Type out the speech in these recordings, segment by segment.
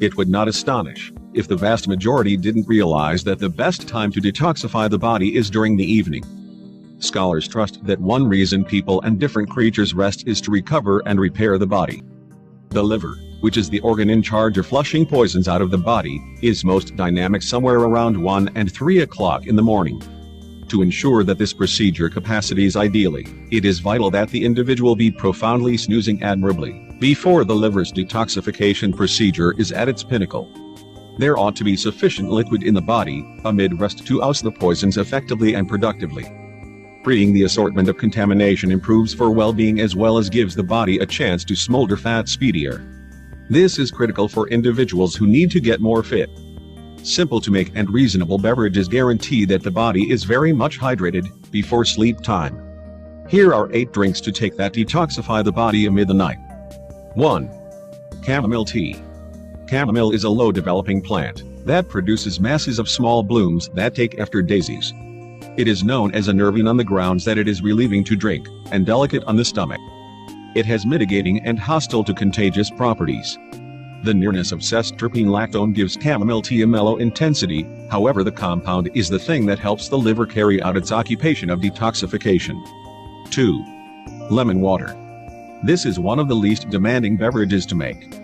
It would not astonish if the vast majority didn't realize that the best time to detoxify the body is during the evening. Scholars trust that one reason people and different creatures rest is to recover and repair the body. The liver, which is the organ in charge of flushing poisons out of the body, is most dynamic somewhere around 1 and 3 o'clock in the morning. To ensure that this procedure capacities ideally, it is vital that the individual be profoundly snoozing admirably before the liver's detoxification procedure is at its pinnacle. There ought to be sufficient liquid in the body amid rest to oust the poisons effectively and productively. Freeing the assortment of contamination improves for well-being as well as gives the body a chance to smolder fat speedier. This is critical for individuals who need to get more fit. Simple to make and reasonable beverages guarantee that the body is very much hydrated before sleep time. Here are 8 drinks to take that detoxify the body amid the night. 1. Chamomile tea. Chamomile is a low-developing plant that produces masses of small blooms that take after daisies. It is known as enerving on the grounds that it is relieving to drink and delicate on the stomach. It has mitigating and hostile to contagious properties. The nearness of terpene lactone gives chamomile tea a mellow intensity, however the compound is the thing that helps the liver carry out its occupation of detoxification. 2. Lemon water. This is one of the least demanding beverages to make.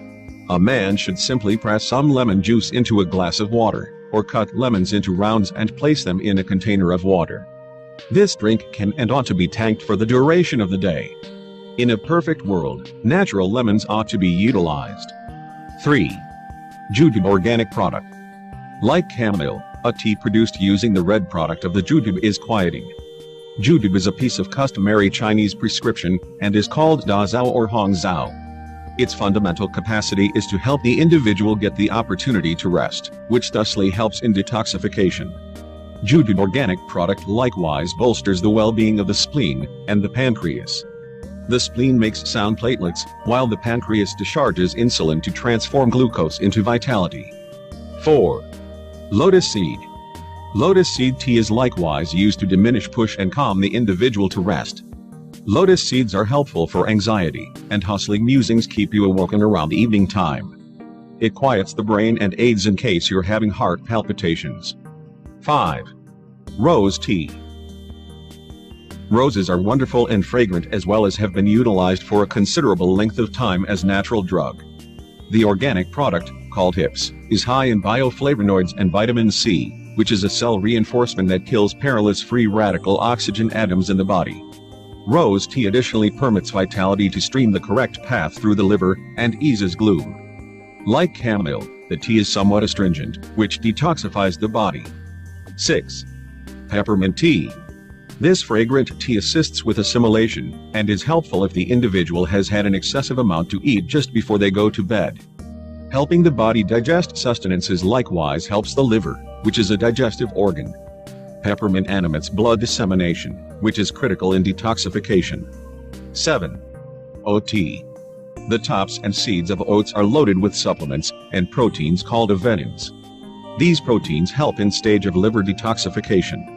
A man should simply press some lemon juice into a glass of water, or cut lemons into rounds and place them in a container of water. This drink can and ought to be tanked for the duration of the day. In a perfect world, natural lemons ought to be utilized. 3. Jujube organic product. Like chamomile, a tea produced using the red product of the jujube is quieting. Jujube is a piece of customary Chinese prescription and is called Da Zhao or Hong Zhao. Its fundamental capacity is to help the individual get the opportunity to rest, which thusly helps in detoxification. Jujube organic product likewise bolsters the well-being of the spleen and the pancreas. The spleen makes sound platelets, while the pancreas discharges insulin to transform glucose into vitality. 4. Lotus seed. Lotus seed tea is likewise used to diminish push and calm the individual to rest. Lotus seeds are helpful for anxiety, and hustling musings keep you awoken around evening time. It quiets the brain and aids in case you're having heart palpitations. 5. Rose tea. Roses are wonderful and fragrant as well as have been utilized for a considerable length of time as natural drug. The organic product, called hips, is high in bioflavonoids and vitamin C, which is a cell reinforcement that kills perilous free radical oxygen atoms in the body. Rose tea additionally permits vitality to stream the correct path through the liver and eases gloom. Like chamomile, the tea is somewhat astringent, which detoxifies the body. 6. Peppermint tea. This fragrant tea assists with assimilation and is helpful if the individual has had an excessive amount to eat just before they go to bed. Helping the body digest sustenances likewise helps the liver, which is a digestive organ. Peppermint animates blood dissemination, which is critical in detoxification. 7. Oat tea. The tops and seeds of oats are loaded with supplements and proteins called avenins. These proteins help in stage of liver detoxification.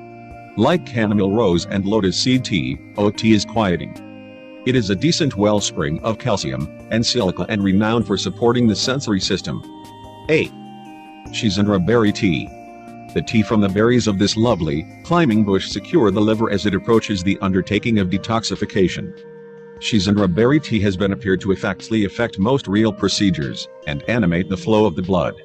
Like chamomile, rose and lotus seed tea, oat tea is quieting. It is a decent wellspring of calcium and silica and renowned for supporting the sensory system. 8. Shizandra berry tea. The tea from the berries of this lovely, climbing bush secure the liver as it approaches the undertaking of detoxification. Shizandra berry tea has been appeared to effectively affect most renal procedures and animate the flow of the blood.